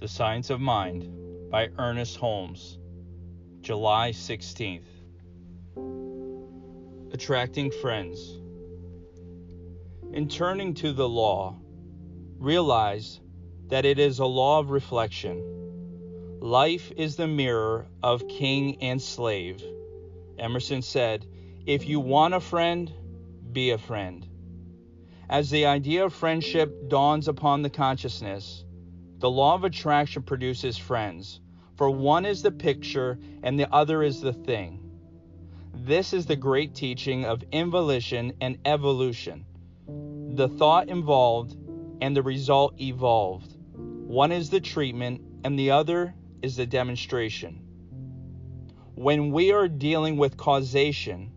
The Science of Mind by Ernest Holmes, July 16th. Attracting friends. In turning to the law, realize that it is a law of reflection. Life is the mirror of king and slave. Emerson said, "If you want a friend, be a friend." As the idea of friendship dawns upon the consciousness, the law of attraction produces friends, for one is the picture and the other is the thing. This is the great teaching of involution and evolution. The thought involved and the result evolved. One is the treatment and the other is the demonstration. When we are dealing with causation,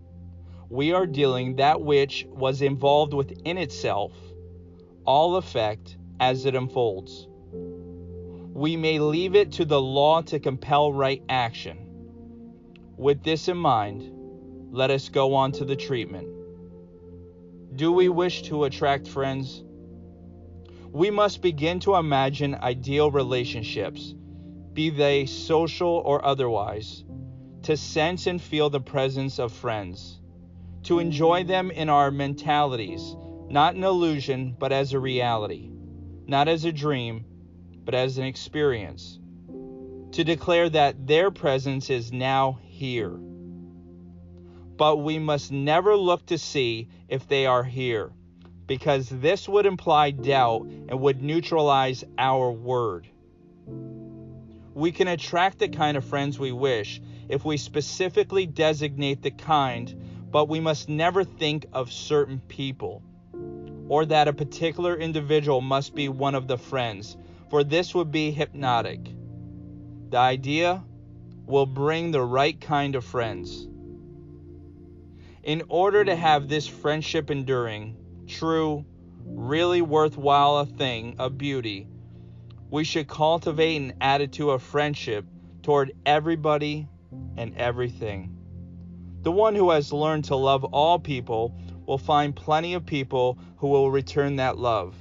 we are dealing that which was involved within itself, all effect as it unfolds. We may leave it to the law to compel right action. With this in mind, let us go on to the treatment. Do we wish to attract friends? We must begin to imagine ideal relationships, be they social or otherwise, to sense and feel the presence of friends, to enjoy them in our mentalities, not an illusion, but as a reality, not as a dream, but as an experience, to declare that their presence is now here. But we must never look to see if they are here, because this would imply doubt and would neutralize our word. We can attract the kind of friends we wish if we specifically designate the kind, but we must never think of certain people, or that a particular individual must be one of the friends, for this would be hypnotic. The idea will bring the right kind of friends. In order to have this friendship enduring, true, really worthwhile a thing of beauty, we should cultivate an attitude of friendship toward everybody and everything. The one who has learned to love all people will find plenty of people who will return that love.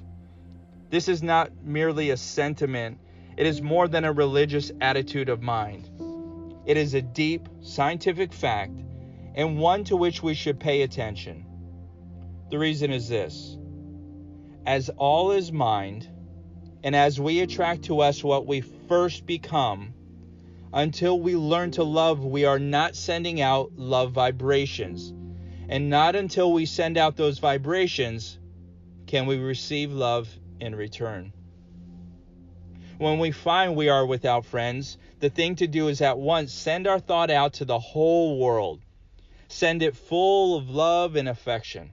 This is not merely a sentiment, it is more than a religious attitude of mind. It is a deep, scientific fact, and one to which we should pay attention. The reason is this: as all is mind, and as we attract to us what we first become, until we learn to love, we are not sending out love vibrations. And not until we send out those vibrations can we receive love in return. When we find we are without friends, the thing to do is at once send our thought out to the whole world. Send it full of love and affection.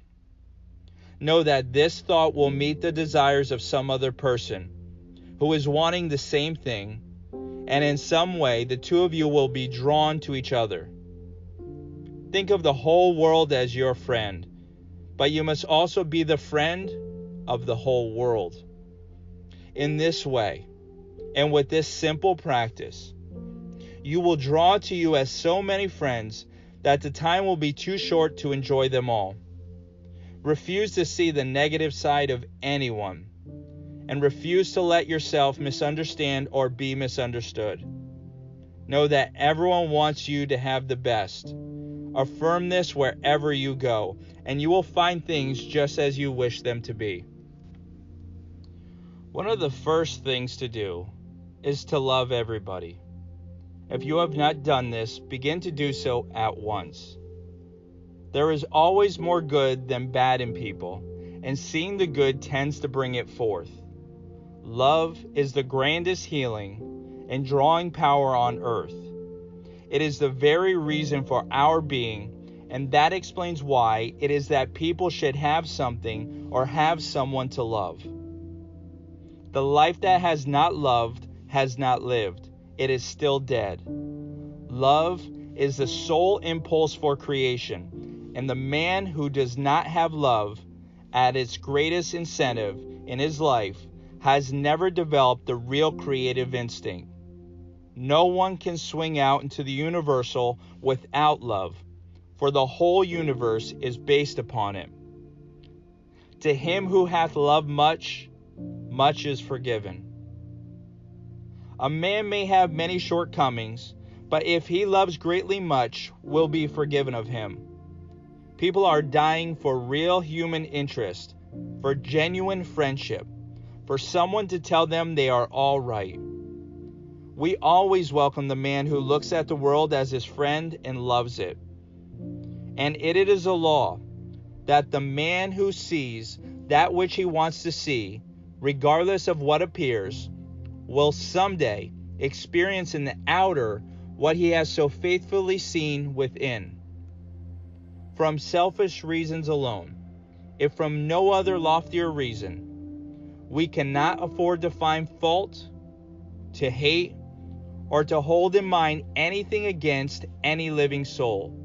Know that this thought will meet the desires of some other person who is wanting the same thing, and in some way the two of you will be drawn to each other. Think of the whole world as your friend, but you must also be the friend of the whole world. In this way, and with this simple practice, you will draw to you as so many friends that the time will be too short to enjoy them all. Refuse to see the negative side of anyone, and refuse to let yourself misunderstand or be misunderstood. Know that everyone wants you to have the best. Affirm this wherever you go, and you will find things just as you wish them to be. One of the first things to do is to love everybody. If you have not done this, begin to do so at once. There is always more good than bad in people, and seeing the good tends to bring it forth. Love is the grandest healing and drawing power on earth. It is the very reason for our being, and that explains why it is that people should have something or have someone to love. The life that has not loved has not lived. It is still dead. Love is the sole impulse for creation, and the man who does not have love at its greatest incentive in his life has never developed the real creative instinct. No one can swing out into the universal without love, for the whole universe is based upon it. To him who hath loved much, much is forgiven. A man may have many shortcomings, but if he loves greatly, much will be forgiven of him. People are dying for real human interest, for genuine friendship, for someone to tell them they are all right. We always welcome the man who looks at the world as his friend and loves it. And it is a law that the man who sees that which he wants to see, regardless of what appears, will someday experience in the outer what he has so faithfully seen within. From selfish reasons alone, if from no other loftier reason, we cannot afford to find fault, to hate, or to hold in mind anything against any living soul.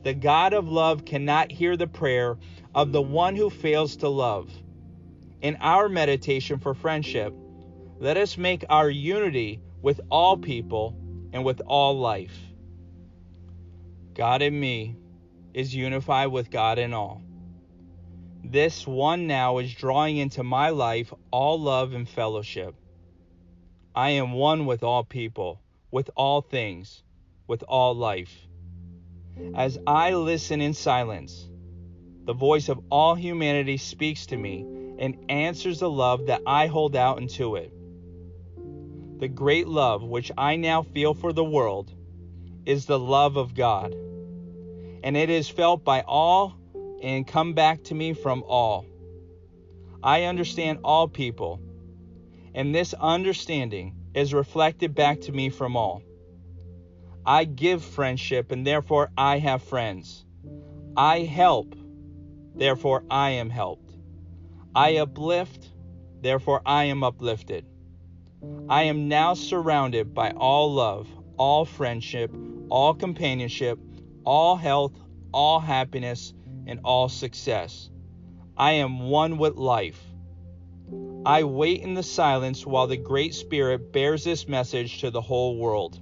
The God of love cannot hear the prayer of the one who fails to love. In our meditation for friendship, let us make our unity with all people and with all life. God in me is unified with God in all. This one now is drawing into my life all love and fellowship. I am one with all people, with all things, with all life. As I listen in silence, the voice of all humanity speaks to me and answers the love that I hold out into it. The great love which I now feel for the world is the love of God, and it is felt by all and come back to me from all. I understand all people, and this understanding is reflected back to me from all. I give friendship, and therefore I have friends. I help, therefore I am helped. I uplift, therefore I am uplifted. I am now surrounded by all love, all friendship, all companionship, all health, all happiness, and all success. I am one with life. I wait in the silence while the Great Spirit bears this message to the whole world.